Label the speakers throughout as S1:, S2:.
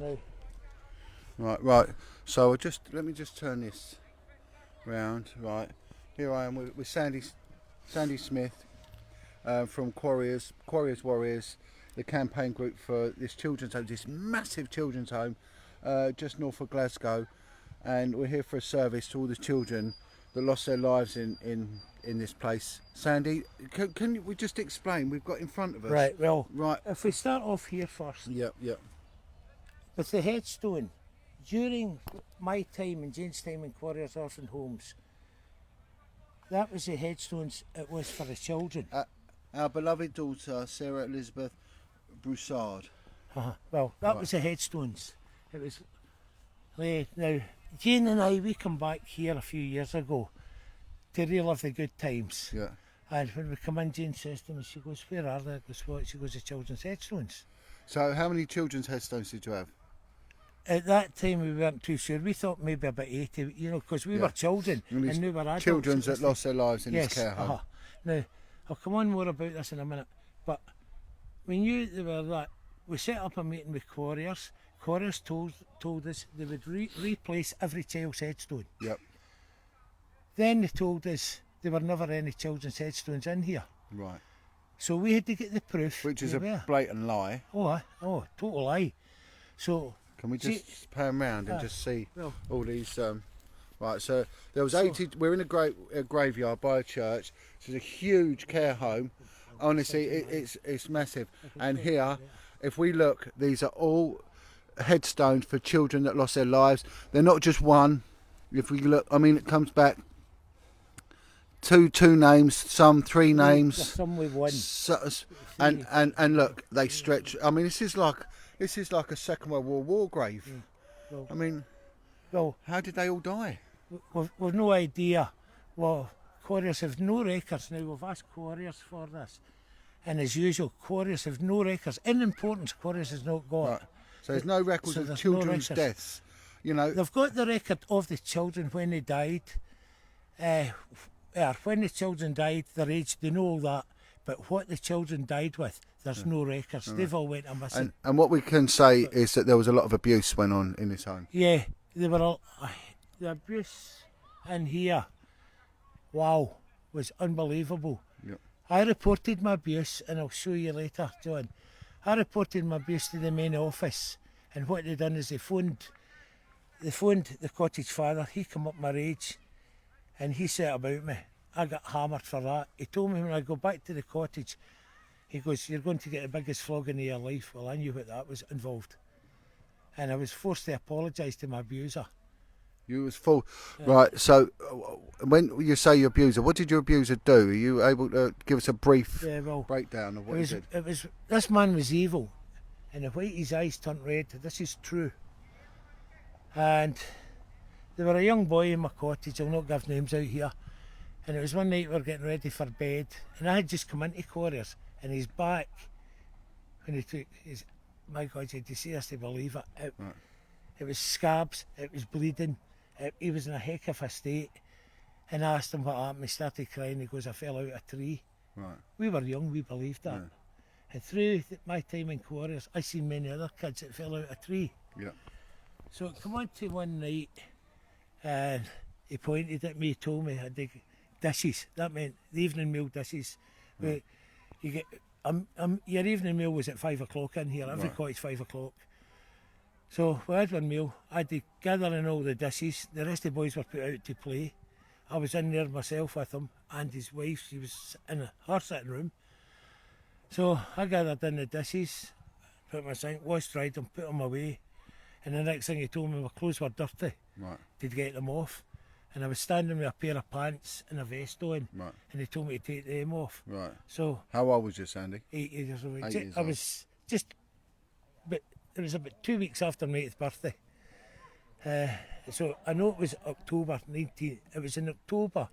S1: now.
S2: Right. So let me just turn this round. Right, here I am with Sandy Smith from Quarries Warriors, the campaign group for this children's home, this massive children's home, just north of Glasgow, and we're here for a service to all the children that lost their lives in this place. Sandy, can we just explain? We've got in front of us.
S1: Right. If we start off here first.
S2: Yep.
S1: With the headstone, during my time and Jane's time in Quarries Orphan Homes, that was the headstones it was for the children.
S2: Our beloved daughter, Sarah Elizabeth Broussard.
S1: Well, that was the headstones. It was. Now, Jane and I, we come back here a few years ago to relive the good times.
S2: Yeah.
S1: And when we come in, Jane says to me, she goes, "Where are they?" I goes, "What?" She goes, "The children's headstones."
S2: So how many children's headstones did you have?
S1: At that time, we weren't too sure. We thought maybe about 80, because we were children and we were adults.
S2: Children that lost their lives in this care home.
S1: Now, I'll come on more about this in a minute, but we knew they were that. We set up a meeting with Quarries. Quarries told us they would replace every child's headstone.
S2: Yep.
S1: Then they told us there were never any children's headstones in here.
S2: Right.
S1: So we had to get the proof.
S2: Which is a blatant lie.
S1: Total lie. So
S2: can we just pan round and just see all these? Right, so there was 80. We're in a graveyard by a church. It's a huge care home. Honestly, it's massive. And here, if we look, these are all headstones for children that lost their lives. They're not just one. If we look, I mean, it comes back two names, some three names,
S1: some with one.
S2: And look, they stretch. I mean, this is like a Second World War grave. I mean, how did they all die?
S1: We've no idea. Well, Quarries have no records now. We've asked Quarries for this, and as usual, Quarries have no records. In importance, Quarries has not got.
S2: Right. So there's no records of children's deaths. You know,
S1: they've got the record of the children when they died. When the children died, their age, they know all that. But what the children died with, there's no records. They've all went missing.
S2: And what we can say is that there was a lot of abuse went on in this home.
S1: Yeah, there were the abuse in here. Wow, was unbelievable. Yep. I reported my abuse, and I'll show you later, John. I reported my abuse to the main office, and what they done is they phoned the cottage father. He come up my age, and he set about me. I got hammered for that. He told me when I go back to the cottage, he goes, "You're going to get the biggest flogging of your life." Well, I knew what that was involved, and I was forced to apologise to my abuser.
S2: You was full, right? So, when you say your abuser, what did your abuser do? Are you able to give us a brief breakdown of what he did?
S1: This man was evil, and the white his eyes turned red. This is true. And there were a young boy in my cottage. I'll not give names out here. And it was one night we were getting ready for bed, and I had just come into Quarries, and his back, when he took his, my God, did you see this to believe it? It was scabs. It was bleeding. He was in a heck of a state, and I asked him what happened. He started crying. He goes, "I fell out a tree."
S2: Right.
S1: We were young, we believed that. And through my time in Quarries, I seen many other kids that fell out a tree.
S2: Yeah.
S1: So it come on to one night, and he pointed at me, told me I had the dishes. That meant the evening meal dishes. You get your evening meal was at 5 o'clock in here. Every cottage 5 o'clock. So we had one meal. I had to gather in all the dishes. The rest of the boys were put out to play. I was in there myself with him and his wife. She was in her sitting room. So I gathered in the dishes, put my sink, washed, dried them, put them away. And the next thing he told me, my clothes were dirty.
S2: Right.
S1: To get them off. And I was standing with a pair of pants and a vest on.
S2: Right.
S1: And he told me to take them off.
S2: Right.
S1: So
S2: how old was you, Sandy?
S1: 8 years old.
S2: 8 years
S1: I was just, but it was about 2 weeks after my 8th birthday. So I know it was October 19. It was in October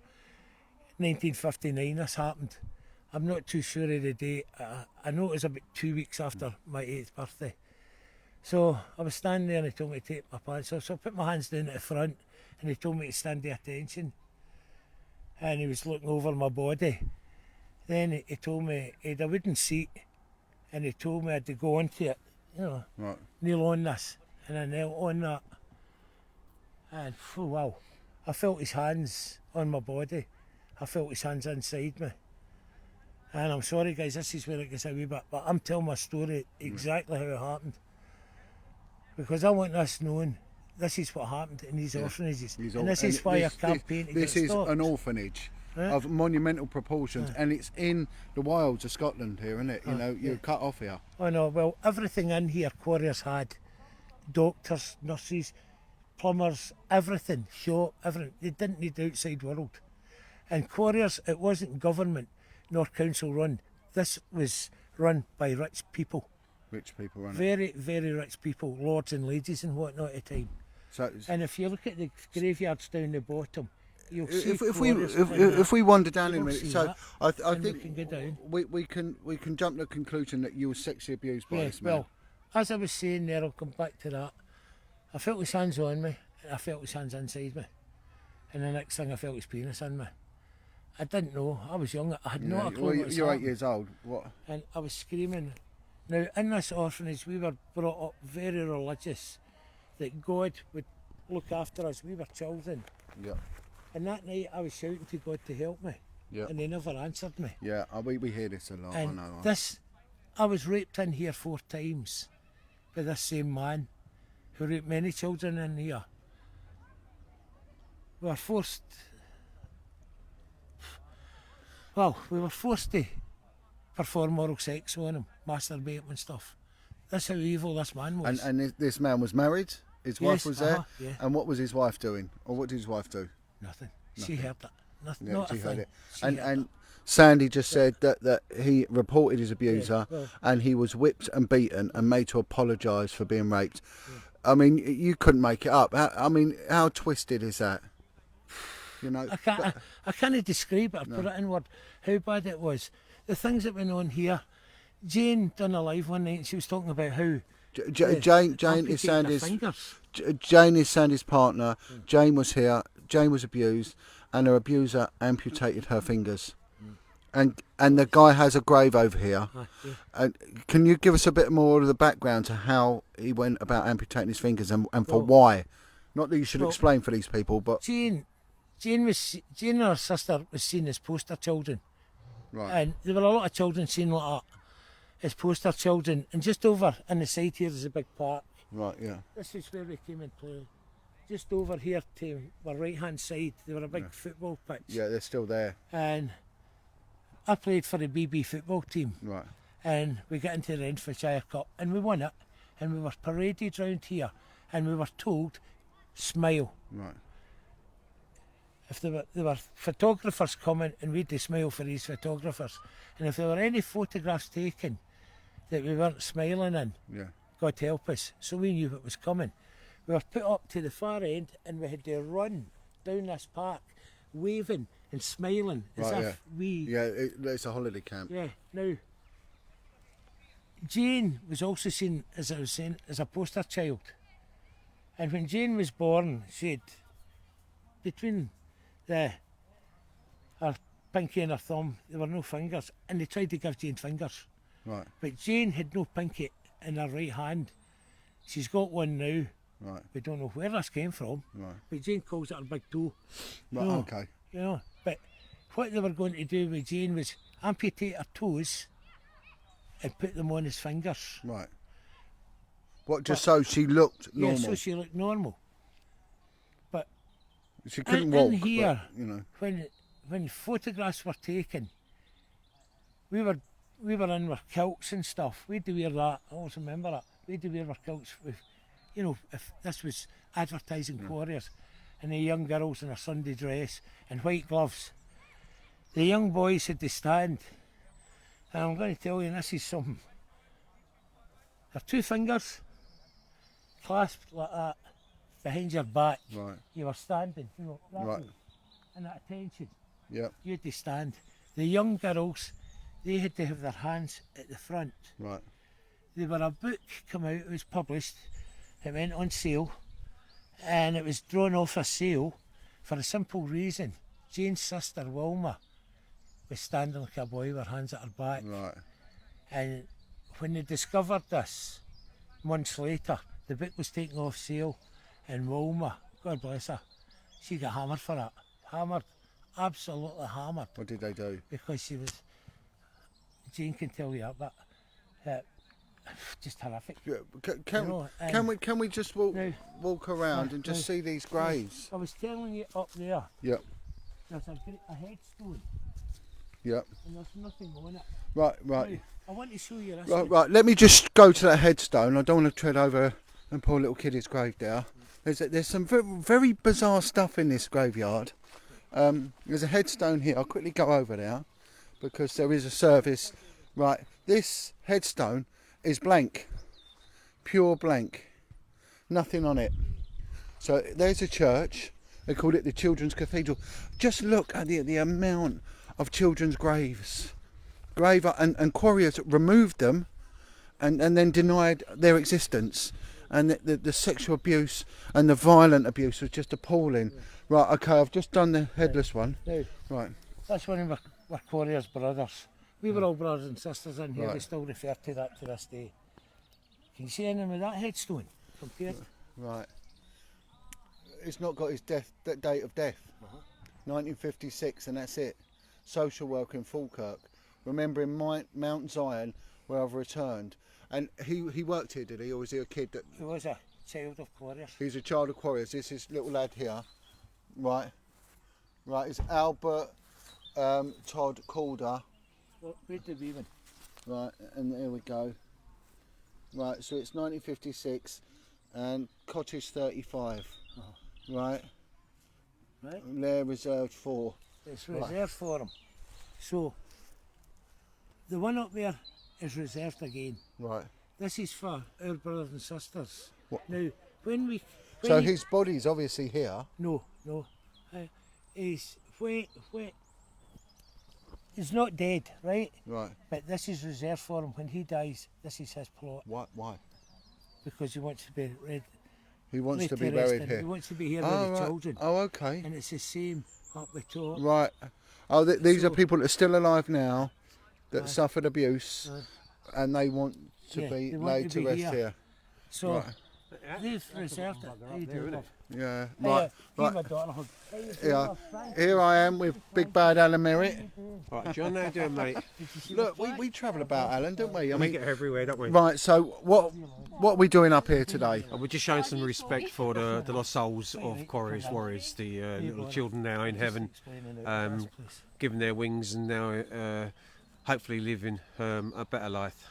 S1: 1959 this happened. I'm not too sure of the date. I know it was about 2 weeks after my 8th birthday. So I was standing there and he told me to take my pants off. So I put my hands down at the front and he told me to stand to attention. And he was looking over my body. Then he told me he had a wooden seat and he told me I had to go onto it, kneel on this. and I knelt on that, and oh, wow, I felt his hands on my body. I felt his hands inside me. And I'm sorry guys, this is where it gets a wee bit, but I'm telling my story exactly how it happened. Because I want this known. This is what happened in these orphanages. And this is why I campaign to get
S2: This is
S1: stopped.
S2: an orphanage of monumental proportions, and it's in the wilds of Scotland here, isn't it? You know, you're cut off here.
S1: Oh no, well, everything in here Quarries had. Doctors, nurses, plumbers, everything, shop, everything. They didn't need the outside world. And Quarries, it wasn't government nor council run. This was run by rich people.
S2: Rich people run it.
S1: Very, very rich people, lords and ladies and whatnot at the time.
S2: So,
S1: And if you look at the graveyards down the bottom, you'll see
S2: if we wander down in a minute, so I
S1: and
S2: think
S1: we can go down.
S2: we can jump to the conclusion that you were sexually abused by this man.
S1: Well, as I was saying there, I'll come back to that. I felt his hands on me, and I felt his hands inside me. And the next thing I felt his penis in me. I didn't know, I was young, I had no clue what was
S2: you're 8
S1: happening.
S2: years old. What?
S1: And I was screaming. Now, in this orphanage, we were brought up very religious, that God would look after us. We were children.
S2: Yeah.
S1: And that night, I was shouting to God to help me.
S2: Yeah.
S1: And he never answered me.
S2: Yeah, we hear this a lot.
S1: And
S2: I know.
S1: I was raped in here 4 times by this same man who raped many children in here. We were forced to perform oral sex on him, masturbate him and stuff. That's how evil this man was.
S2: And this man was married? His wife was there?
S1: Yeah.
S2: And what was his wife doing? Or what did his wife do?
S1: Nothing. She heard that. Nothing.
S2: Yeah,
S1: Not
S2: she
S1: a
S2: heard
S1: thing.
S2: it.
S1: She heard
S2: And Sandy just said that he reported his abuser,
S1: well-
S2: and he was whipped and beaten and made to apologise for being raped. I mean, you couldn't make it up. How twisted is that? You know,
S1: I can't describe it or put it in word how bad it was. The things that went on here. Jane done a live one night and she was talking about how
S2: Jane is Sandy's partner. Jane was here. Jane was abused, and her abuser amputated her fingers. And the guy has a grave over here. Can you give us a bit more of the background to how he went about amputating his fingers and for why? Not that you should explain for these people, but
S1: Jane and her sister was seen as poster children.
S2: right,
S1: And there were a lot of children seen like that as poster children. And just over on the side here is a big park.
S2: right, yeah,
S1: This is where we came and played. Just over here to our right hand side, there were a big football pitch.
S2: yeah, they're still there,
S1: And I played for the BB football team.
S2: right,
S1: And we got into the Renfrewshire Cup and we won it. And we were paraded round here and we were told, smile.
S2: right,
S1: If there were photographers coming and we'd to smile for these photographers. And if there were any photographs taken that we weren't smiling in,
S2: yeah,
S1: God help us. So we knew what was coming. We were put up to the far end and we had to run down this park, waving and smiling as
S2: right,
S1: if we...
S2: yeah. It's a holiday camp.
S1: Yeah, now, Jane was also seen, as I was saying, as a poster child. And when Jane was born, she had, between her pinky and her thumb, there were no fingers, and they tried to give Jane fingers.
S2: Right,
S1: But Jane had no pinky in her right hand. She's got one now.
S2: right,
S1: We don't know where this came from,
S2: right,
S1: but Jane calls it her big toe.
S2: right.
S1: No.
S2: Okay,
S1: You know, but what they were going to do with Jane was amputate her toes and put them on his fingers.
S2: right. What? Just so she looked
S1: Yeah,
S2: normal.
S1: so she looked normal. But
S2: She couldn't
S1: in
S2: walk.
S1: here,
S2: but, you know.
S1: when photographs were taken, we were in with kilts and stuff. We'd to wear that. I always remember that. We'd to wear our kilts with, you know, if this was advertising Quarries, and the young girls in their Sunday dress and white gloves. The young boys had to stand, and I'm going to tell you, this is something. Their 2 fingers clasped like that behind your back.
S2: Right.
S1: You were standing, you know, that
S2: Right.
S1: way, and at attention.
S2: Yeah.
S1: You had to stand. The young girls, they had to have their hands at the front.
S2: Right.
S1: There were a book come out, it was published, it went on sale, and it was drawn off a sale for a simple reason. Jane's sister Wilma was standing like a boy with her hands at her back.
S2: Right.
S1: And when they discovered this, months later, the book was taken off sale, and Wilma, God bless her, she got hammered for it. Hammered, absolutely hammered.
S2: What did they do?
S1: Because she was, Jane can tell you that, but just horrific.
S2: Yeah, can we just walk around and just see these graves?
S1: I was telling you up there.
S2: Yep.
S1: There's a headstone.
S2: Yep.
S1: And there's nothing on it.
S2: Right.
S1: Now, I want to show you this.
S2: Right. Let me just go to that headstone. I don't want to tread over and poor little kiddie's grave there. There's some very bizarre stuff in this graveyard. There's a headstone here. I'll quickly go over there because there is a service. Right. This headstone is blank, pure blank, nothing on it. So there's a church. They called it the Children's Cathedral. Just look at the amount of children's graves. And Quarries removed them and then denied their existence. And the sexual abuse and the violent abuse was just appalling. Right, okay, I've just done the headless one.
S1: Now,
S2: right.
S1: That's one of my Quarries brothers. We were all brothers and sisters in here.
S2: Right.
S1: We still refer to that to this day. Can you see anything with that headstone compared?
S2: Right. It's not got his date of death. 1956, and that's it. Social worker in Falkirk, remembering Mount Zion, where I've returned. And he worked here, did he, or was he a kid that?
S1: He was a child of Quarries.
S2: He's a child of Quarries. This is little lad here, right? Right. It's Albert Todd Calder.
S1: Where'd the weaving?
S2: Right, and there we go. Right, so it's 1956, and cottage 35. Right.
S1: Right.
S2: They're reserved for.
S1: It's reserved for them. So the one up there is reserved again.
S2: Right.
S1: This is for our brothers and sisters.
S2: What?
S1: Now, when
S2: So his body's obviously here.
S1: No. He's he's not dead, right?
S2: Right.
S1: But this is reserved for him. When he dies, this is his plot.
S2: Why?
S1: Because he wants to be read.
S2: He wants to be
S1: laid to rest,
S2: buried
S1: and
S2: here.
S1: He wants to be here with
S2: Oh,
S1: the
S2: right.
S1: children.
S2: Oh, okay.
S1: And it's the same up the top.
S2: Right. Oh, these are
S1: So-
S2: people that are still alive now, that suffered abuse, and they want to be
S1: they want
S2: laid
S1: to
S2: to
S1: be
S2: rest
S1: here.
S2: here.
S1: So
S2: Right.
S1: they've reserved it. How you doing, love?
S2: Yeah.
S1: Hey,
S2: Right.
S1: give my daughter a hug. How you doing,
S2: Yeah.
S1: love? Thank
S2: Here I am with Big Bad Alan Merritt.
S3: Right, John, how you doing, mate?
S2: Look, we travel about, Alan, don't we? I
S3: We
S2: mean,
S3: get everywhere, don't we?
S2: right. So what are we doing up here today?
S3: We're just showing some respect for the lost souls of Quarries warriors, the little children now in heaven, given their wings and now hopefully living a better life.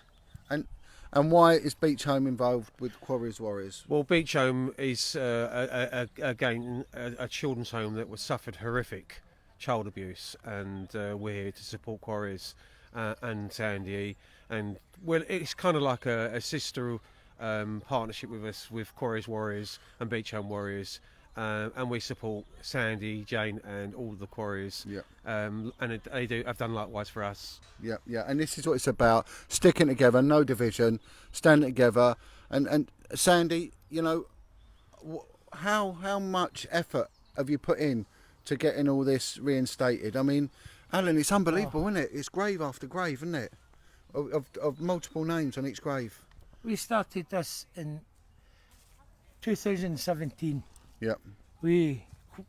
S2: And why is Beach Home involved with Quarries Warriors?
S3: Well, Beach Home is again a children's home that was suffered horrific child abuse, and we're here to support Quarries and Sandy, and well, it's kind of like a sister partnership with us with Quarries Warriors and Beach Home Warriors. And we support Sandy, Jane, and all the Quarries.
S2: Yeah.
S3: And they have done likewise for us.
S2: Yeah. And this is what it's about: sticking together, no division, standing together. And Sandy, you know, how much effort have you put in to getting all this reinstated? I mean, Alan, it's unbelievable, isn't it? It's grave after grave, isn't it? Of multiple names on each grave.
S1: We started this in 2017.
S2: Yep.
S1: We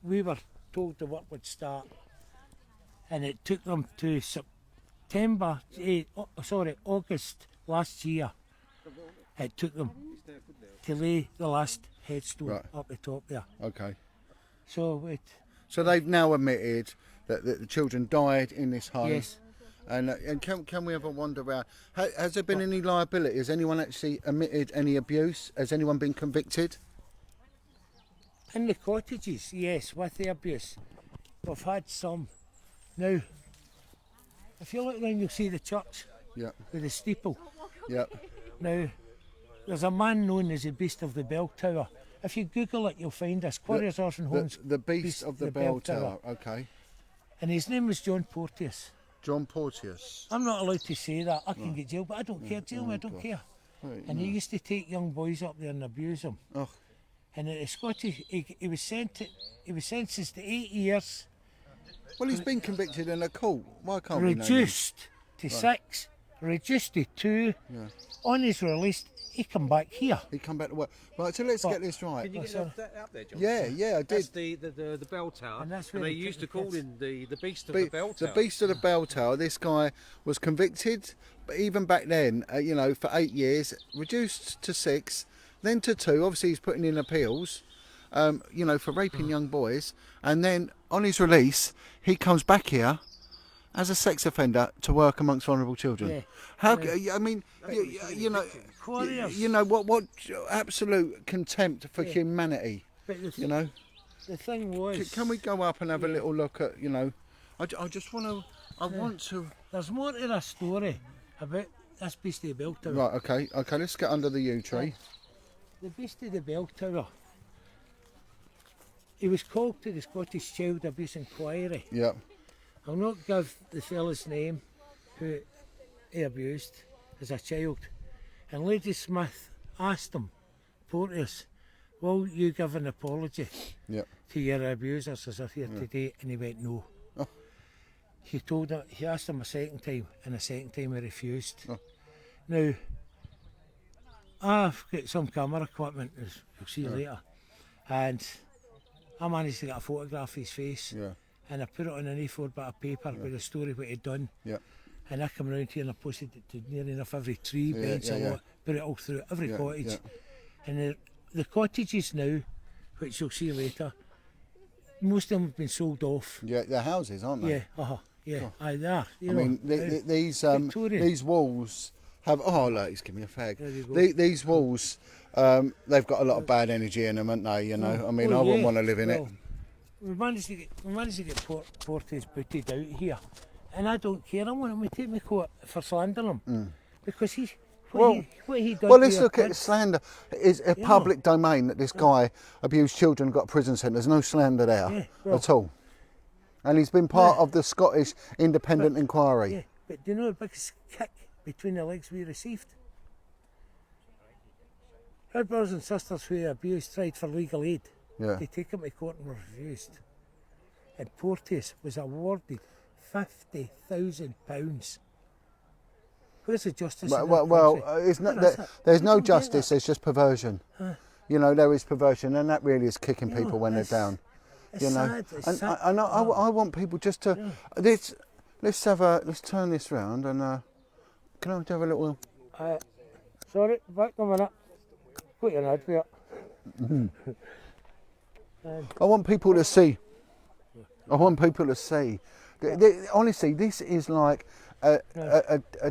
S1: were told the work would start, and it took them to August last year. It took them to lay the last headstone up the top there.
S2: Okay.
S1: So
S2: they've now admitted that the children died in this home.
S1: yes,
S2: And can we ever wonder about, has there been any liability? Has anyone actually admitted any abuse? Has anyone been convicted?
S1: in the cottages, yes, with the abuse, we've had some. Now, if you look round, you'll see the church
S2: Yeah.
S1: with the steeple.
S2: Yeah.
S1: Now, there's a man known as the Beast of the Bell Tower. If you Google it, you'll find us. Quarries Orphan Homes.
S2: The Beast of the Bell Tower. Okay.
S1: And his name was John Porteous.
S2: John Porteous.
S1: I'm not allowed to say that. I can get jailed, but I don't care. Jail me, I don't care.
S2: Right,
S1: And he used to take young boys up there and abuse them.
S2: Oh.
S1: And at the Scottish, he was sentenced to 8 years,
S2: Well, he's been convicted in a court. Why can't we name him?
S1: reduced to 6, reduced to 2.
S2: Yeah.
S1: On his release, he come back here.
S2: He come back to work. Right, so let's get this right.
S3: Can you
S1: Oh,
S3: get
S1: sorry.
S3: that up there, John?
S2: Yeah, I
S3: That's
S2: did.
S3: the bell tower,
S1: And that's where
S3: they
S1: they
S3: used to
S1: took the
S3: call
S1: kids.
S3: him the beast of the bell
S2: The
S3: tower.
S2: beast of the bell tower. This guy was convicted, but even back then, you know, for 8 years, reduced to 6, then to 2. Obviously, he's putting in appeals, you know, for raping young boys. And then on his release, he comes back here as a sex offender to work amongst vulnerable children.
S1: Yeah.
S2: How?
S1: Yeah.
S2: I mean, you know,
S1: Quarries.
S2: you know what absolute contempt for humanity.
S1: But
S2: You know.
S1: the thing was,
S2: Can we go up and have a little look at, you know, I just want to, I want to.
S1: there's more to the story about this beast of the bell tower.
S2: Right, okay, let's get under the yew tree.
S1: The beast of the bell tower. He was called to the Scottish Child Abuse Inquiry.
S2: Yeah,
S1: I'll not give the fella's name who he abused as a child. And Lady Smith asked him, Porteous, will you give an apology
S2: yeah.
S1: to your abusers as if here today? And he went, no.
S2: Oh.
S1: He asked him a second time, and a second time he refused.
S2: Oh.
S1: Now, I've got some camera equipment, as you'll see later, and I managed to get a photograph of his face,
S2: Yeah,
S1: and I put it on an A4 bit of paper with the story what he'd done.
S2: yeah,
S1: And I come around here and I posted it to near enough every tree,
S2: Yeah,
S1: bench,
S2: yeah,
S1: a
S2: yeah.
S1: lot, put it all through every
S2: yeah,
S1: cottage.
S2: yeah.
S1: And the cottages now, which you'll see later, most of them have been sold off.
S2: Yeah, they're houses, aren't they?
S1: Yeah, aye, they are.
S2: I mean,
S1: Victorian.
S2: these walls have. Oh, look, he's giving me a fag.
S1: There you go.
S2: These walls, they've got a lot of bad energy in them, haven't they? You know, I mean, I wouldn't want to live in it.
S1: We managed to get Portes booted out here, and I don't care. I want him to take me court for slandering him because he. What he done
S2: Well,
S1: to
S2: let's
S1: your
S2: look at
S1: kids.
S2: slander. It's a public domain that this guy abused children, got a prison sentence. There's no slander there at all. And he's been part of the Scottish Independent Inquiry.
S1: Yeah, but do you know the biggest kick between the legs we received? Our brothers and sisters who abused tried for legal aid.
S2: Yeah.
S1: They take him to court and were refused. And Porteous was awarded £50,000. Where's the justice? in that country?
S2: it's not,
S1: Where is it?
S2: there's
S1: You
S2: no
S1: don't get
S2: justice,
S1: that.
S2: there's just perversion. You know, there is perversion, and that really is kicking
S1: You know,
S2: people when they're
S1: it's-
S2: down.
S1: It's
S2: You know,
S1: sad. It's
S2: and
S1: sad.
S2: I want people just to let's turn this round and can I have a little?
S1: Sorry, back a minute. Put your head for
S2: I want people to see. I want people to see. Honestly, this is like a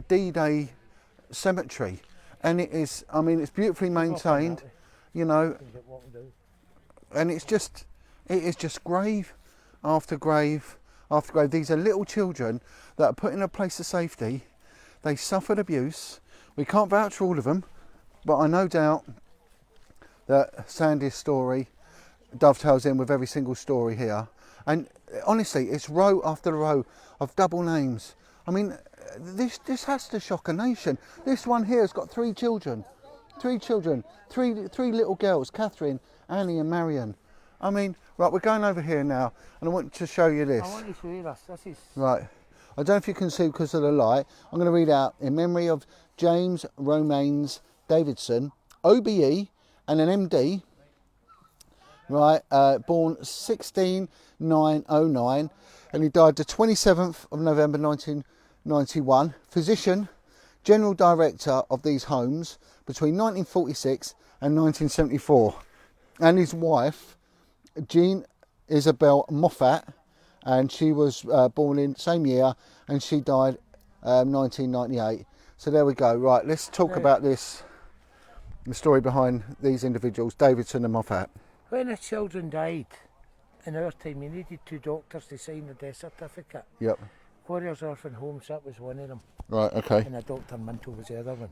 S2: D-Day cemetery, and it is. I mean, it's beautifully maintained, you know, and it is just grave after grave after grave. These are little children that are put in a place of safety. They suffered abuse. We can't vouch for all of them, but I no doubt that Sandy's story dovetails in with every single story here. And honestly, it's row after row of double names. I mean, this has to shock a nation. This one here has got 3 children. 3 children. Three little girls, Catherine, Annie and Marion. I mean, right, we're going over here now, and I want to show you this.
S1: I want you to read this. This is
S2: Right. I don't know if you can see because of the light. I'm going to read out in memory of James Romaines Davidson, OBE and an MD, right, born 16/9/09, and he died the 27th of November 1991. Physician, general director of these homes between 1946 and 1974. And his wife, Jean Isabel Moffat, and she was born in same year, and she died 1998. So there we go. Right, let's talk about this, the story behind these individuals, Davidson and Moffat.
S1: when the children died. In our time, you needed 2 doctors to sign the death certificate.
S2: Yep.
S1: Quarries Orphan Homes, that was one of them,
S2: Right. Okay.
S1: and a Dr. Minto was the other one.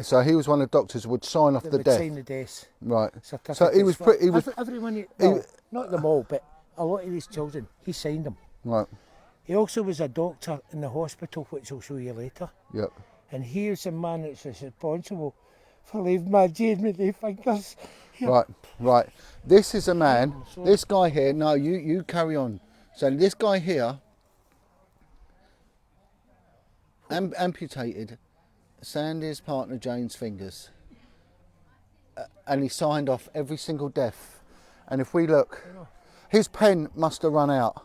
S2: So he was one of the doctors who would sign off
S1: That
S2: the
S1: would
S2: death.
S1: sign the death
S2: Right.
S1: certificates.
S2: So he was
S1: for
S2: pretty. He was
S1: everyone. Well, not them all, but a lot of these children, he signed them.
S2: right.
S1: He also was a doctor in the hospital, which I'll show you later.
S2: Yep.
S1: And he was the man that's responsible for leaving my Jane with the fingers. Here.
S2: Right. Right. This is a man. This guy here. No, you carry on. So this guy here amputated Sandy's partner Jane's fingers. and he signed off every single death. And if we look, his pen must have run out.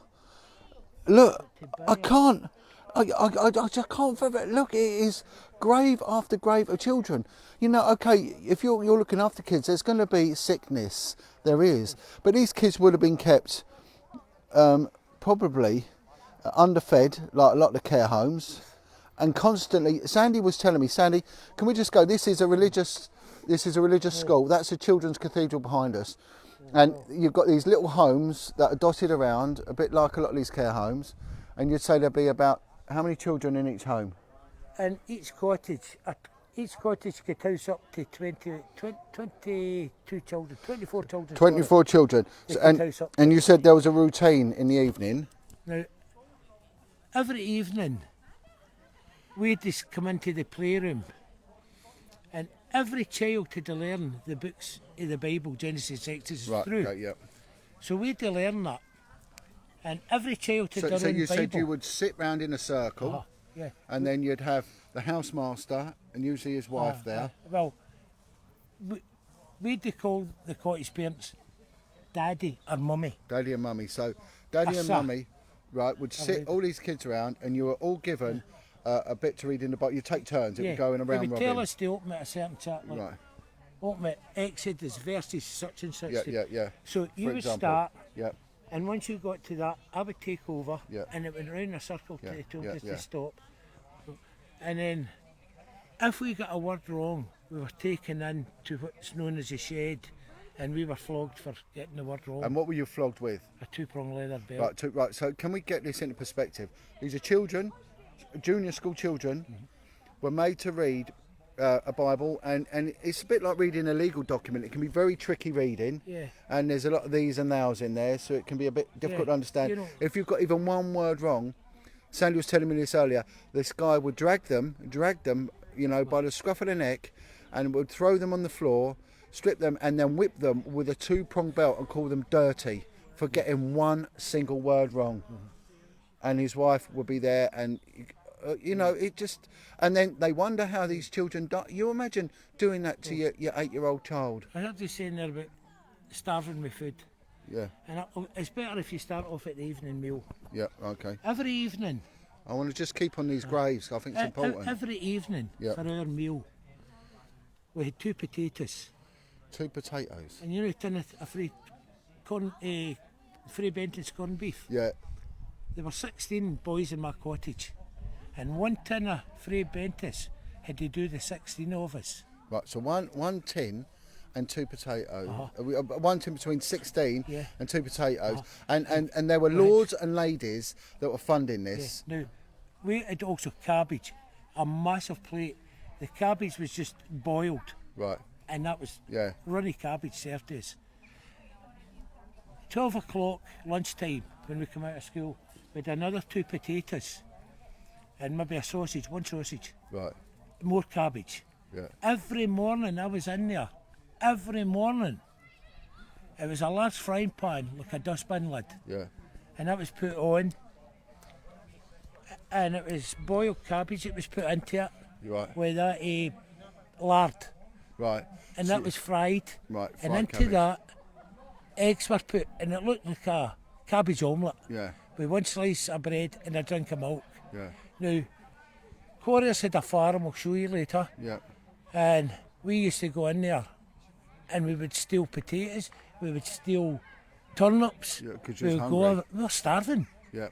S2: Look, I can't. I just can't. Look, it is grave after grave of children. You know, okay, if you're looking after kids, there's going to be sickness. There is, but these kids would have been kept probably underfed, like a lot of the care homes, and constantly. Sandy was telling me, Sandy, can we just go? This is a religious school. That's a children's cathedral behind us, and you've got these little homes that are dotted around, a bit like a lot of these care homes, and you'd say there'd be about how many children in each home?
S1: And each cottage could house up to 22 children, 24 children.
S2: 24 children.
S1: They
S2: So,
S1: could house up.
S2: and you said there was a routine in the evening.
S1: Now, every evening, we'd just come into the playroom, and every child had to learn the books of the Bible, Genesis, Exodus,
S2: Right,
S1: through.
S2: right, yeah.
S1: So we'd to learn that. And every child had
S2: So,
S1: their
S2: so
S1: own
S2: you
S1: Bible.
S2: said you would sit round in a circle,
S1: Uh-huh, yeah.
S2: and then you'd have the housemaster and usually his wife there.
S1: Well, we'd call the cottage parents Daddy or Mummy.
S2: Daddy and Mummy. So Daddy and
S1: Sir.
S2: Mummy, right, would sit all these kids around, and you were all given a bit to read in the Bible. You take turns. It would go in a
S1: They
S2: round
S1: would
S2: robin.
S1: tell us to open at a certain chapter.
S2: Right.
S1: Open at Exodus, verses such and such.
S2: Yeah.
S1: So you
S2: For
S1: would
S2: example.
S1: start,
S2: Yeah.
S1: and once you got to that, I would take over,
S2: Yeah.
S1: and it went round a circle till they told us
S2: yeah.
S1: to stop. And then, if we got a word wrong, we were taken in to what's known as a shed, and we were flogged for getting the word wrong.
S2: And what were you flogged with?
S1: A 2-prong leather belt.
S2: Right. So can we get this into perspective? These are children, junior school children, were made to read a Bible, and it's a bit like reading a legal document. It can be very tricky reading,
S1: Yeah.
S2: and there's a lot of these and thous in there, so it can be a bit difficult to understand.
S1: You know-
S2: If you've got even one word wrong, Sandy was telling me this earlier, this guy would drag them, you know, by the scruff of the neck, and would throw them on the floor, strip them, and then whip them with a 2-prong belt and call them dirty for getting one single word wrong. And his wife would be there, and you know, it just, and then they wonder how these children die. You imagine doing that to your 8-year-old child.
S1: I heard you saying there about starving with food.
S2: Yeah,
S1: And it's better if you start off at the evening meal.
S2: yeah, okay.
S1: Every evening.
S2: I want to just keep on these graves. I think it's important.
S1: Every evening
S2: Yeah.
S1: for our meal, we had 2 potatoes.
S2: 2 potatoes.
S1: And you know, a free Benton's corned beef.
S2: Yeah,
S1: There were 16 boys in my cottage, and 1 tin of free Benton's had to do the 16 of us.
S2: right. So one tin and 2 potatoes. 1 tin between 16
S1: Yeah.
S2: and 2 potatoes. And there were lords and ladies that were funding this.
S1: Now, we had also cabbage, a massive plate. The cabbage was just boiled,
S2: Right.
S1: and that was
S2: Yeah.
S1: runny cabbage served to us. 12 o'clock lunchtime when we come out of school, we had another 2 potatoes and maybe a sausage, 1 sausage,
S2: Right.
S1: more cabbage.
S2: Yeah.
S1: Every morning I was in there, every morning. It was a large frying pan, like a dustbin lid,
S2: Yeah.
S1: and that was put on, and it was boiled cabbage that was put into it
S2: Right.
S1: with that lard,
S2: Right.
S1: and
S2: So-
S1: that was fried.
S2: Right.
S1: And
S2: fried
S1: into
S2: cabbage.
S1: that, eggs were put, and it looked like a cabbage omelette
S2: Yeah.
S1: with 1 slice of bread and a drink of milk.
S2: Yeah.
S1: Now, Quarries had a farm, I'll show you later,
S2: Yeah.
S1: and we used to go in there and we would steal potatoes, we would steal turnips,
S2: Yeah, 'cause you
S1: we
S2: was
S1: would go,
S2: hungry.
S1: we were starving,
S2: Yeah.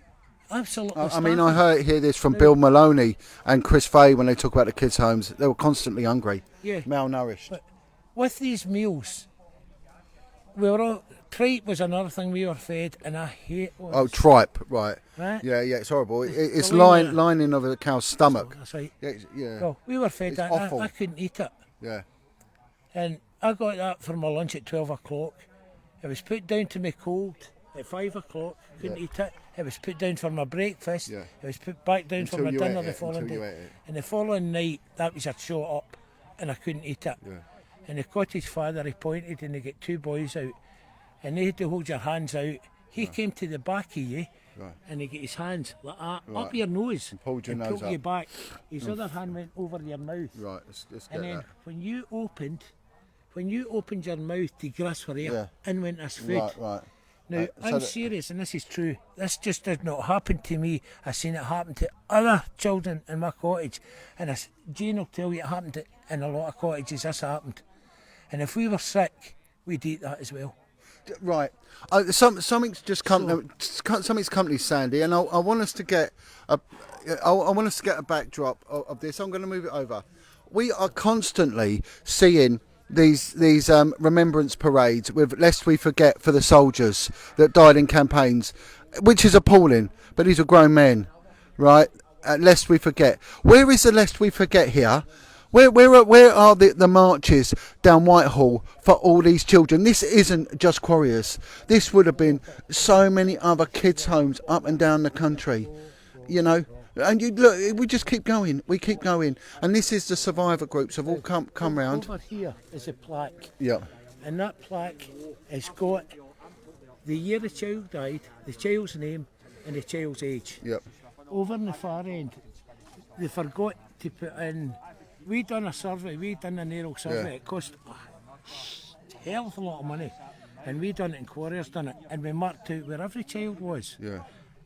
S1: absolutely
S2: I
S1: starving.
S2: mean, I hear this from Bill Maloney and Chris Fay when they talk about the kids' homes. They were constantly hungry,
S1: Yeah.
S2: malnourished.
S1: But with these meals, we were all, tripe was another thing we were fed, and I hate was.
S2: Oh, tripe, right?
S1: Right?
S2: Yeah, it's horrible. It's
S1: the way
S2: lining of a cow's stomach.
S1: That's right.
S2: Yeah, yeah,
S1: Well, we were fed
S2: It's
S1: that,
S2: awful.
S1: I couldn't eat it.
S2: yeah.
S1: And I got that for my lunch at 12 o'clock. It was put down to me cold at 5 o'clock. Couldn't
S2: Yeah.
S1: eat it. It was put down for my breakfast.
S2: Yeah.
S1: It was put back down for
S2: Until
S1: my
S2: you
S1: dinner
S2: ate
S1: the
S2: it,
S1: following
S2: until you
S1: day.
S2: ate it.
S1: And the following night, that was a shot up, and I couldn't eat it.
S2: Yeah.
S1: And the cottage father, he pointed, and they get 2 boys out, and they had to hold your hands out. He came to the back of you,
S2: Right.
S1: and he get his hands like that,
S2: Right.
S1: up your nose,
S2: And pulled your
S1: and
S2: nose
S1: pulled you
S2: up.
S1: back. His other hand went over your mouth.
S2: Right. Let's get
S1: And then
S2: that.
S1: when you opened, when you opened your mouth, the grass were here, in went this food.
S2: Right.
S1: Now,
S2: So
S1: I'm serious, and this is true. This just did not happen to me. I've seen it happen to other children in my cottage. And Jane will tell you it happened in a lot of cottages. This happened. And if we were sick, we'd eat that as well.
S2: Right. Something's just come. Something's come to me, Sandy, and I want us to get a backdrop of this. I'm going to move it over. We are constantly seeing these remembrance parades with "Lest We Forget" for the soldiers that died in campaigns, which is appalling. But these are grown men, right? Lest we forget. Where is the "Lest We Forget" here? Where are the marches down Whitehall for all these children? This isn't just Quarries. This would have been so many other kids' homes up and down the country, you know. And you look, we just keep going. We keep going. And this is the survivor groups have all come round.
S1: Over here is a plaque.
S2: Yeah.
S1: And that plaque has got the year the child died, the child's name, and the child's age.
S2: Yep.
S1: Over on the far end, they forgot to put in. We done a survey. We done an aerial survey.
S2: Yeah.
S1: It cost a hell of a lot of money, and we done it. And Quarries done it, and we marked out where every child was.
S2: Yeah.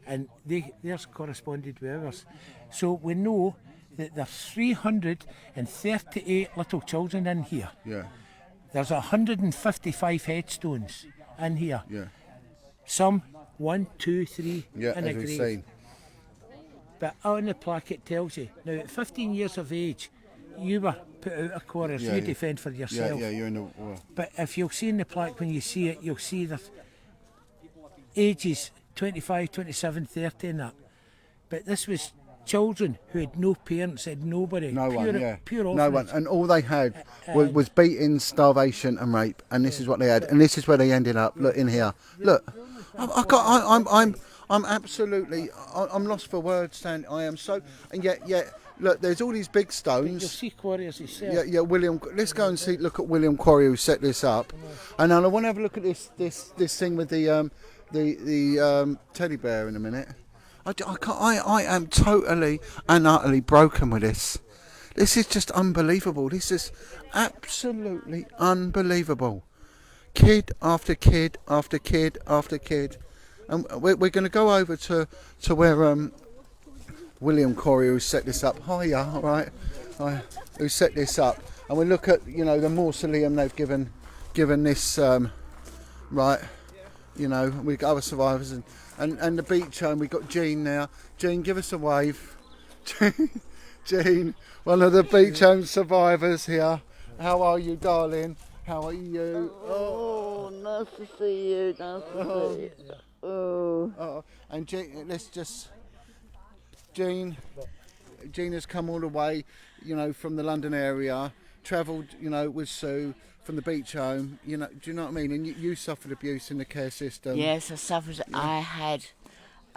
S1: And theirs corresponded with ours. So we know that there's 338 little children in here.
S2: Yeah.
S1: There's 155 headstones in here.
S2: Yeah.
S1: Some 1, 2, 3
S2: Yeah.
S1: in a
S2: As we've
S1: grave.
S2: seen.
S1: But on the plaque it tells you, now at 15 years of age, you were put out of Quarries,
S2: Yeah,
S1: you
S2: yeah.
S1: defend for yourself.
S2: Yeah. You're in the war.
S1: But if you'll see in the plaque, when you see it, you'll see that ages 25, 27, 30 and that. But this was children who had no parents, had nobody.
S2: No
S1: pure,
S2: one. Yeah.
S1: Pure
S2: No
S1: orphanage.
S2: one. And all they had was beating, starvation, and rape. And this is what they had. And this is where they ended up. Look in here. Look. I'm absolutely. I'm lost for words, Stan. I am so. And yet. Look, there's all these big
S1: You'll
S2: stones.
S1: see Quarries yourself.
S2: Yeah, William. Let's go and look at William Quarry who set this up, and I want to have a look at this thing with the teddy bear in a minute. I am totally and utterly broken with this. This is just unbelievable. This is absolutely unbelievable. Kid after kid after kid after kid, and we're going to go over to where William Quarry who set this up. Hiya, right? Who set this up? And we look at the mausoleum they've given this right. We've got other survivors and the beach home. We've got Jean now. Jean, give us a wave. Jean, one of the beach home survivors here. How are you, darling? How are you?
S4: Oh, nice to see you. Nice to see you. Oh.
S2: And Jean, Jean has come all the way, from the London area, travelled, with Sue from the beach home. Do you know what I mean? And you suffered abuse in the care system.
S4: Yes, I suffered.
S2: Yeah.
S4: I had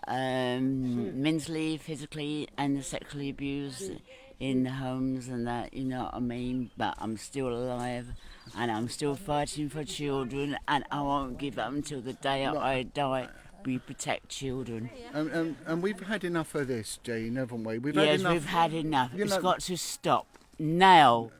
S4: mentally, physically, and sexually abused in the homes and that. You know what I mean? But I'm still alive, and I'm still fighting for children, and I won't give up until the day I die. We protect children.
S2: And we've had enough of this, Jean, haven't we? We've
S4: had enough. It's got to stop now.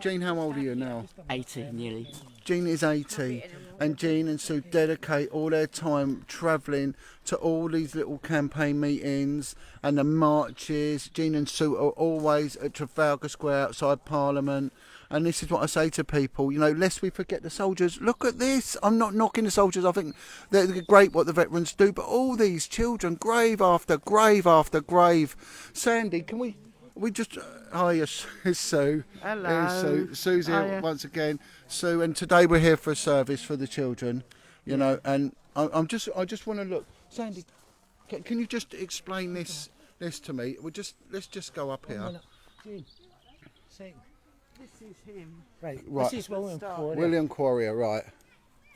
S2: Jean, how old are you now?
S4: 80 nearly.
S2: Jean is 80, and Jean and Sue dedicate all their time travelling to all these little campaign meetings and the marches. Jean and Sue are always at Trafalgar Square outside Parliament. And this is what I say to people, lest we forget the soldiers. Look at this. I'm not knocking the soldiers. I think they're great what the veterans do. But all these children, grave after grave after grave. Sandy, can we just... Hiya, Sue.
S4: Hello.
S2: Here's Sue's here
S4: Hiya.
S2: once again. Sue, and today we're here for a service for the children, and I just want to look. Sandy, can you just explain this to me? Let's just go up here.
S1: Jane, second.
S4: This is him.
S1: Right.
S2: Right.
S1: This is William Quarry.
S2: William Quarrier, right.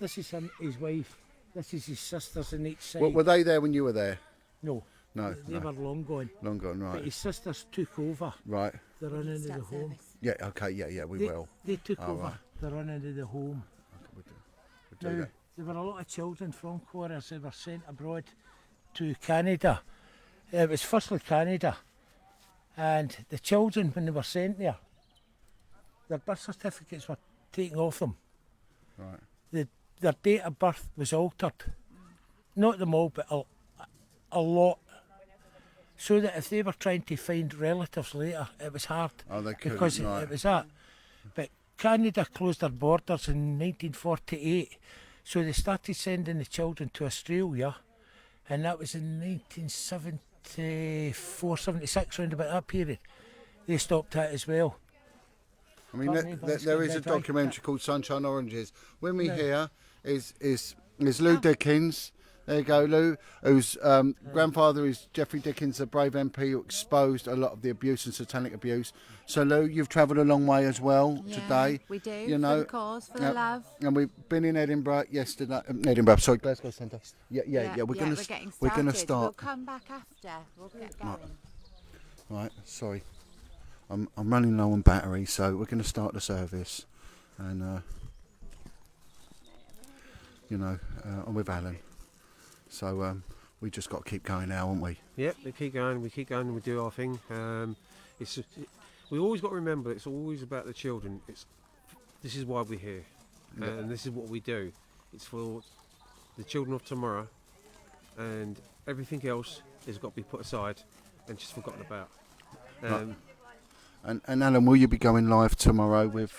S1: This is his wife. This is his sisters on each side.
S2: Were they there when you were there?
S1: No.
S2: No.
S1: They were long gone.
S2: Long gone,
S1: But
S2: right.
S1: his sisters took over.
S2: Right.
S1: They run into the home.
S2: Yeah, okay, yeah, we will.
S1: They took over.
S2: Right.
S1: They run into the home.
S2: We'll do
S1: Now,
S2: that.
S1: there were a lot of children from Quarries who were sent abroad to Canada. It was firstly Canada. And the children, when they were sent there, their birth certificates were taken off them.
S2: Right.
S1: Their date of birth was altered. Not them all, but a lot. So that if they were trying to find relatives later, it was hard.
S2: Oh, they couldn't,
S1: because
S2: right.
S1: it was that. But Canada closed their borders in 1948, so they started sending the children to Australia, and that was in 1974, 76, round about that period. They stopped that as well.
S2: I mean,
S1: Pardon me, but it's
S2: there
S1: getting
S2: is a
S1: dead right.
S2: documentary called Sunshine Oranges. With me
S1: No.
S2: here is Lou Dickens. There you go, Lou, whose grandfather is Geoffrey Dickens, the brave MP who exposed a lot of the abuse and satanic abuse. So, Lou, you've travelled a long way as well today.
S5: We do,
S2: You know,
S5: for the cause, for the love.
S2: And we've been in Edinburgh yesterday. Edinburgh, sorry, Glasgow Centre. Yeah. We're
S5: getting
S2: going to
S5: started.
S2: start.
S5: We'll come back after. We'll get going.
S2: Right, sorry. I'm running low on battery, so we're going to start the service. And, I'm with Alan. So we just got to keep going now, haven't we?
S3: Yep, we keep going, we do our thing. We always got to remember, it's always about the children. This is why we're here, and this is what we do. It's for the children of tomorrow, and everything else has got to be put aside and just forgotten about.
S2: And Alan, will you be going live tomorrow with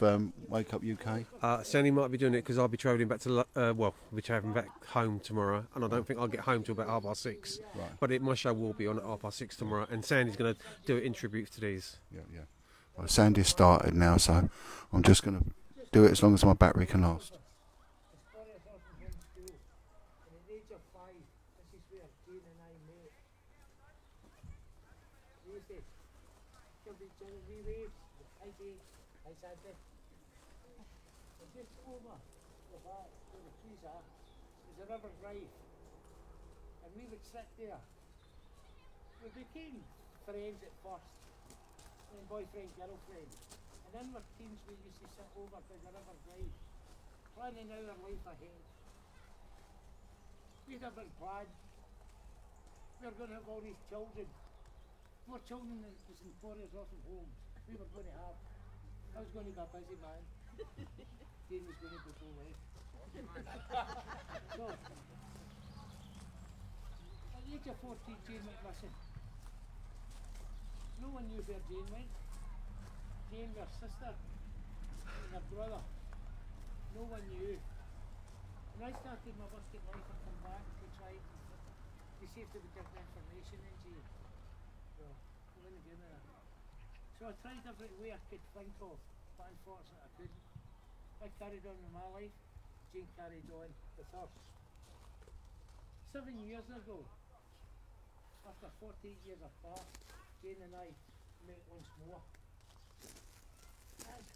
S2: Wake Up UK?
S3: Sandy might be doing it because I'll be travelling back to we'll be travelling back home tomorrow, and I don't think I'll get home till about 6:30.
S2: Right.
S3: But my show will be on at 6:30 tomorrow, and Sandy's going to do it in tribute to these.
S2: Yeah. Well, Sandy's started now, so I'm just going to do it as long as my battery can last.
S1: Just over the back where the trees are, there's a river drive, and we would sit there. We became friends at first, and boyfriend, girlfriend, and in our teens we used to sit over by the river drive, planning our life ahead. We had a big plan. We were going to have all these children, more children than was in Quarries or homes. We were going to have. I was going to be a busy man. Jane was going to go away. So, at the age of 14, Jane went missing. No one knew where Jane went. Jane, her sister, and her brother. No one knew. And I started my working life and come back to try to see if they would give me information in Jane. So, I wouldn't give me that. So I tried every way I could think of, but unfortunately I couldn't. I carried on with my life, Jane carried on with hers. 7 years ago, after 48 years apart, Jane and I met once more. And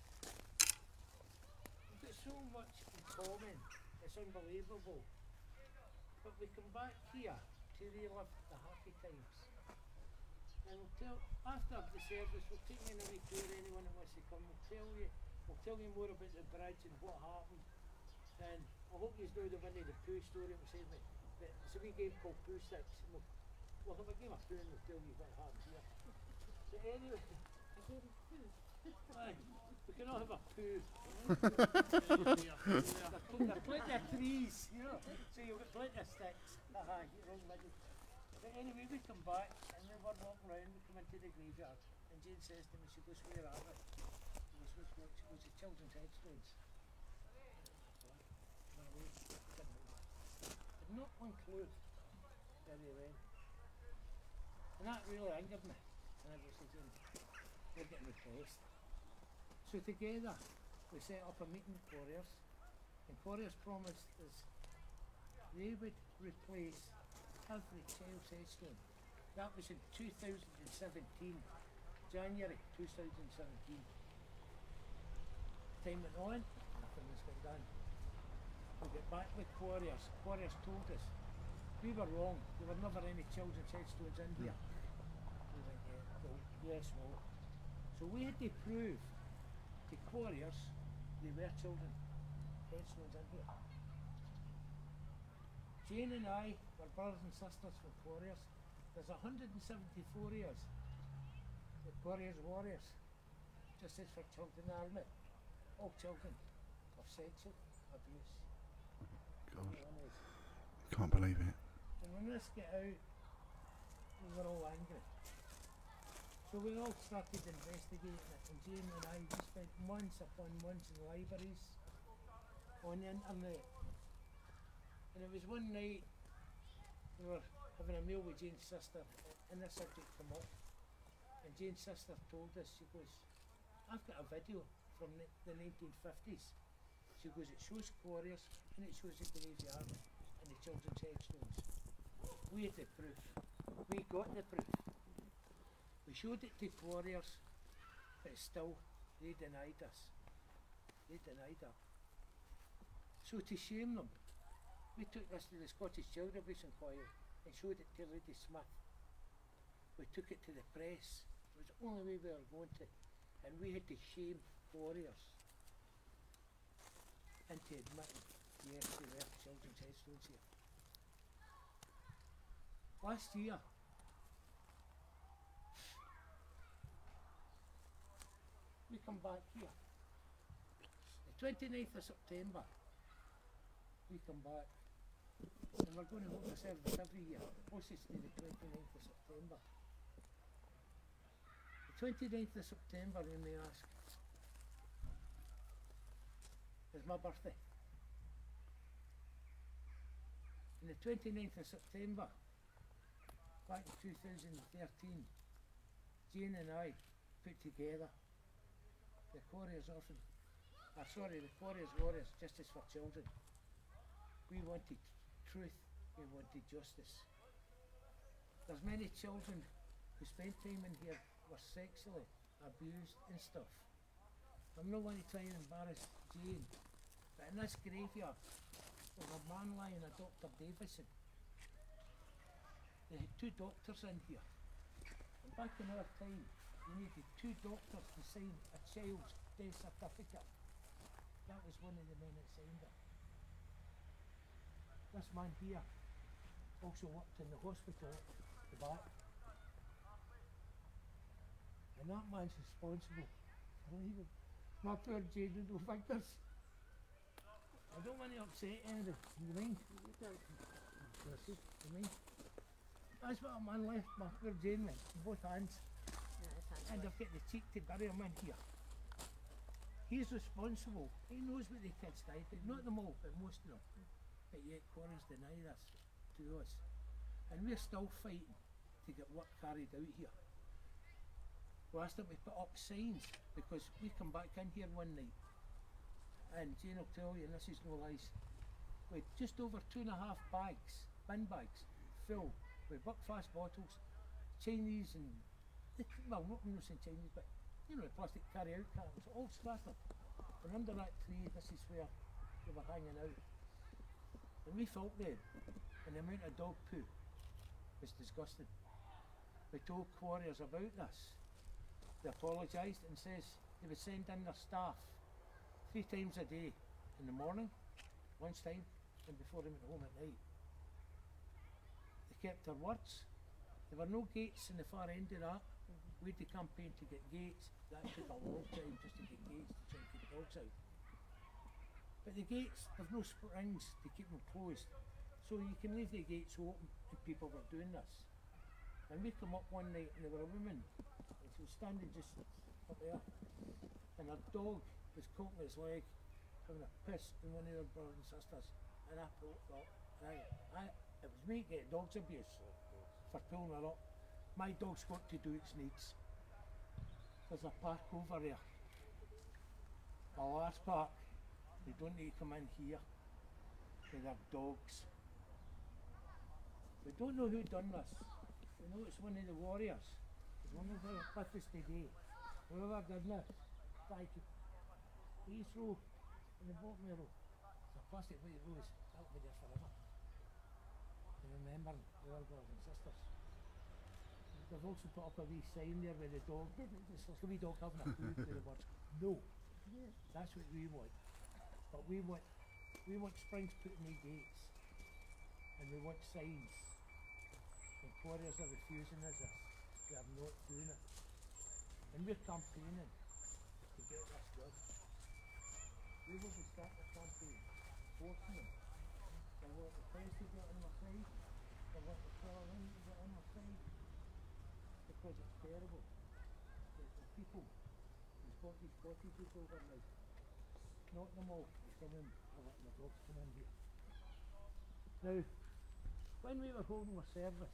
S1: we've got so much in common, it's unbelievable. But we come back here to relive the happy times. And after the service, we'll take you on any tour, anyone that wants to come, we'll tell you more about the bridge and what happened. And I hope you know the Winnie the Pooh story. It's a wee game called Pooh Sticks. We'll have a game of Pooh and we'll tell you what happened here. But anyway, we can all have a Pooh. They're plenty of trees, you know, so you've got plenty of sticks. But anyway, we come back and then we're walking around, we come into the graveyard, and Jane says to me, she goes, where are we? She goes, the children's headstones. Had not one clue where they went. And that really angered me. And I was thinking, we're getting replaced. So together, we set up a meeting with Quarries, and Quarries promised us they would replace every child's headstone. That was in 2017, January 2017. Time went on, nothing was getting done. We got back with Quarries. Quarries told us we were wrong. There were never any children's headstones in here. We went, yes, no. So we had to prove to Quarries they were children headstones in here. Jane and I were brothers and sisters from Quarries. There's 174 years the Quarries warriors, just as for children army, all children. of sexual abuse.
S2: God,
S1: One is.
S2: can't believe it.
S1: And when this got out, we were all angry. So we all started investigating it, and Jane and I, we spent months upon months in libraries, on the internet. And it was one night, we were having a meal with Jane's sister, and the subject came up. And Jane's sister told us, she goes, I've got a video from the 1950s. She goes, it shows Quarries, and it shows the graveyard, and the children's headstones. We had the proof. We got the proof. We showed it to Quarries, but still, they denied us. They denied her. So to shame them, we took this to the Scottish Child Abuse Inquiry and showed it to Lady Smith. We took it to the press. It was the only way we were going to. And we had to shame Quarries into admitting, yes, there were children's headstones here. Last year, we come back here. The 29th of September, we come back. And we're going to hold a service every year, closest to the 29th of September. The 29th of September, when they ask, is my birthday. And the 29th of September, back in 2013, Jane and I put together the Quarries the Quarries Warriors Justice for Children. We wanted truth, we wanted justice. There's many children who spent time in here were sexually abused and stuff. I'm not going to try and embarrass Jane, but in this graveyard there's a man lying, a Dr. Davison. They had 2 doctors in here. And back in our time, you needed 2 doctors to sign a child's death certificate. That was one of the men that signed it. This man here also worked in the hospital at the back. And that man's responsible for leaving my poor Jane with no fingers. I don't want to upset anybody. You mind? You mind? That's what a man left my poor Jane with, in both hands. And I've got the cheek to bury him in here. He's responsible. He knows what the kids died, but not them all, but most of them. But yet Quarries deny this to us. And we're still fighting to get work carried out here. We asked them to put up signs, because we come back in here one night, and Jane will tell you, and this is no lies, with just over 2.5 bags, bin bags, full with Buckfast bottles, Chinese and, well, not saying Chinese, but you know, the plastic carry-out cartons, all scattered. And under that tree, this is where they were hanging out. And we felt then, and the amount of dog poo was disgusting. We told Quarries about this. They apologised and says they would send in their staff 3 times a day, in the morning, lunchtime, and before they went home at night. They kept their words. There were no gates in the far end of that. We had to campaign to get gates. That took a long time just to get gates to try and keep dogs out. But the gates, there's no springs to keep them closed. So you can leave the gates open, and people were doing this. And we come up one night and there were a woman, and she was standing just up there, and her dog was caught with his leg, having a piss in one of her brothers and sisters. And I thought, it was me getting dogs abuse for pulling her up. My dog's got to do its needs. There's a park over there, a large park. They don't need to come in here with their dogs. We don't know who done this. We know it's one of the warriors. It's one of the with us today. Whoever did this, thank you. Please row in the bottom of the row. It's a plastic white rose. That'll be there forever. And remembering our brothers and sisters. They've also put up a wee sign there with the dog. It's like a wee dog having a food with the words no. That's what we want. But we want springs put in the gates. And we want signs. And Quarries are refusing us this. They are not doing it. And we're campaigning to get this done. we will be starting a campaign forcing them. They want the press to get on their side, they want the parliament to get on their side, because it's terrible. The people who's got these cottages overnight, not them all come in, or letting the dogs come in here. Now, when we were holding our service,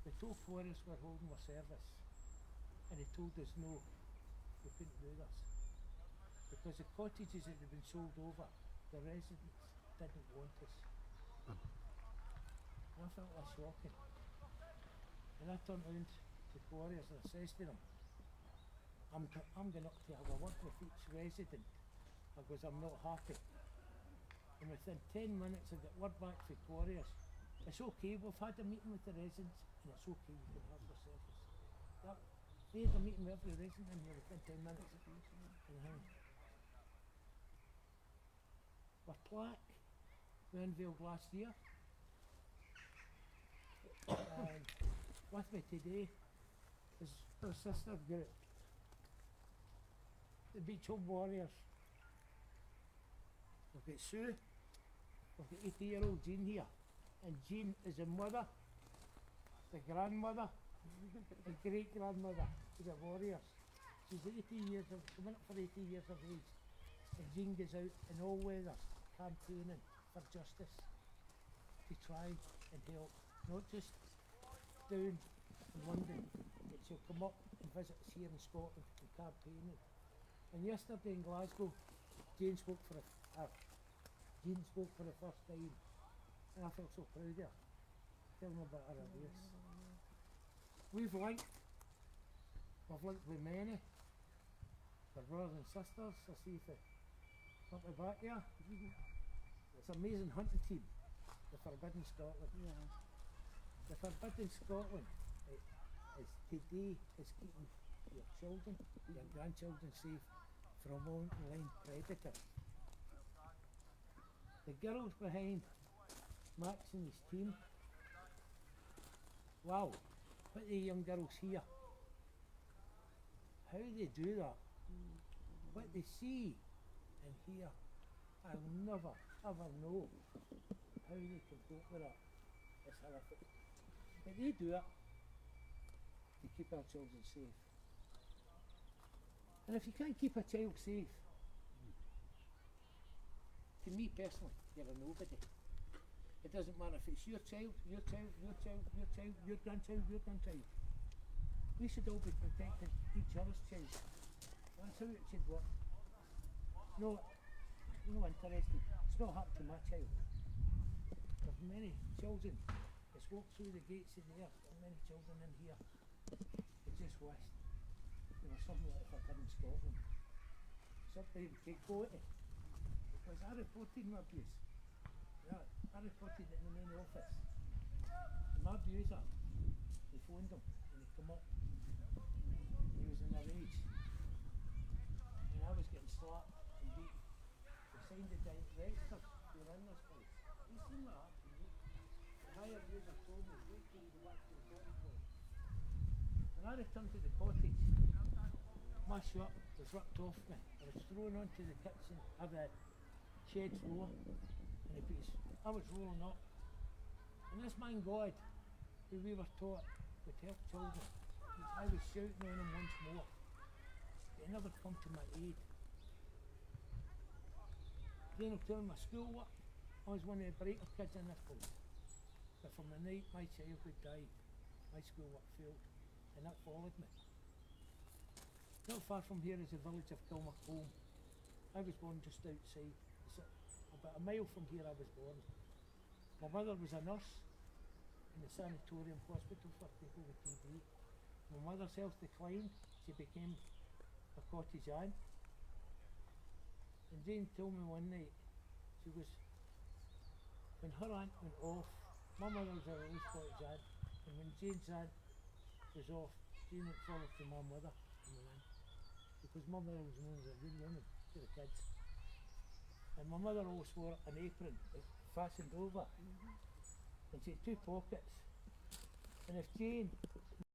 S1: the two forests were holding our service, and they told us no, we couldn't do this. Because the cottages that had been sold over, the residents didn't want us. And I felt that shocking. And I turned round to Quarries and I says to them, I'm going up to have a word with each resident. I goes, I'm not happy. And within 10 minutes I got word back from Quarries. It's okay, we've had a meeting with the residents and it's okay, you can have the service. They had a meeting with every resident in here within 10 minutes. Our plaque we unveiled last year. And with me today is our sister group, the Beach Home Warriors. We've got Sue, we've got 80-year-old Jean here, and Jean is the mother, the grandmother, the great-grandmother to the warriors. She's 80 years of, coming up for 80 years of age, and Jean goes out in all weather campaigning for justice to try and help, not just down in London, but she'll come up and visit us here in Scotland and campaigning. And yesterday in Glasgow, Jean spoke for the first time, and I felt so proud of her. Tell them about her ideas. We've linked with many, our brothers and sisters. I see if they up the back there. It's an amazing hunting team, the Forbidden Scotland.
S5: Yeah.
S1: The Forbidden Scotland is today is keeping your children, your grandchildren safe from online predators. The girls behind Max and his team, wow, what the young girls here, how they do that, what they see and hear, I'll never ever know how they can cope with that. It's horrific. But they do it to keep our children safe. And if you can't keep a child safe, to me personally, you're a nobody. It doesn't matter if it's your child, your child, your child, your child, your grandchild, your grandchild. We should all be protecting each other's child. That's how it should work. No interesting. It's not happened to my child. There's many children that's walked through the gates in there, and many children in here that just wished there was something like Forbidden Scotland. Something we could go to. Because I reported my abuse. Yeah, I reported it in the main office. And my abuser, they phoned him and he come up. He was in a rage. And I was getting slapped and beaten. They signed the directors who were in this place. They seen what happened to me. And my abuser told me, wait till you go back to the body point. When I returned to the cottage, my shirt was ripped off me. I was thrown onto the kitchen, the shed floor, and I was rolling up. And this man God, who we were taught would help children, I was shouting on him once more. But he never come to my aid. Then I'm telling my schoolwork, I was one of the brighter kids in this place. But from the night my childhood died, my schoolwork failed, and that followed me. Not far from here is the village of Kilmacombe. I was born just outside. About a mile from here I was born. My mother was a nurse in the sanatorium hospital for people with TB. My mother's health declined. She became a cottage aunt. And Jane told me one night, she goes, when her aunt went off, my mother was a release cottage aunt, and when Jane's aunt was off, Jane went forward to my mother and went in. Because my mother was known as a good woman to the kids. And my mother always wore an apron fastened over. And she had two pockets. And if Jane